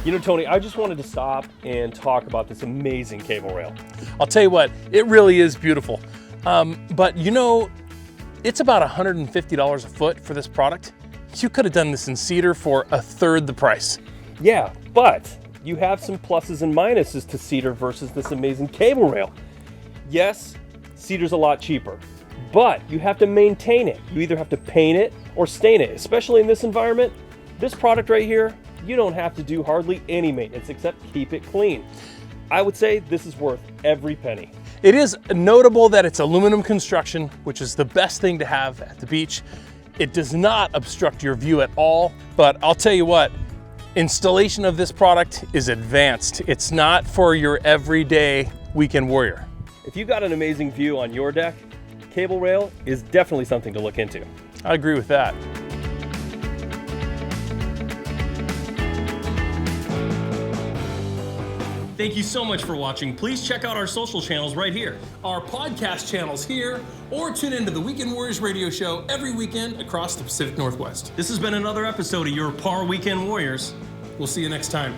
You know, Tony, I just wanted to stop and talk about this amazing cable rail. I'll tell you what, it really is beautiful. But you know, it's about $150 a foot for this product. You could have done this in cedar for a third the price. Yeah, but you have some pluses and minuses to cedar versus this amazing cable rail. Yes, cedar's a lot cheaper, but you have to maintain it. You either have to paint it or stain it, especially in this environment. This product right here, you don't have to do hardly any maintenance except keep it clean. I would say this is worth every penny. It is notable that it's aluminum construction, which is the best thing to have at the beach. It does not obstruct your view at all, but I'll tell you what, installation of this product is advanced. It's not for your everyday weekend warrior. If you've got an amazing view on your deck, cable rail is definitely something to look into. I agree with that. Thank you so much for watching. Please check out our social channels right here, our podcast channels here, or tune into the Weekend Warriors radio show every weekend across the Pacific Northwest. This has been another episode of your Parr Weekend Warriors. We'll see you next time.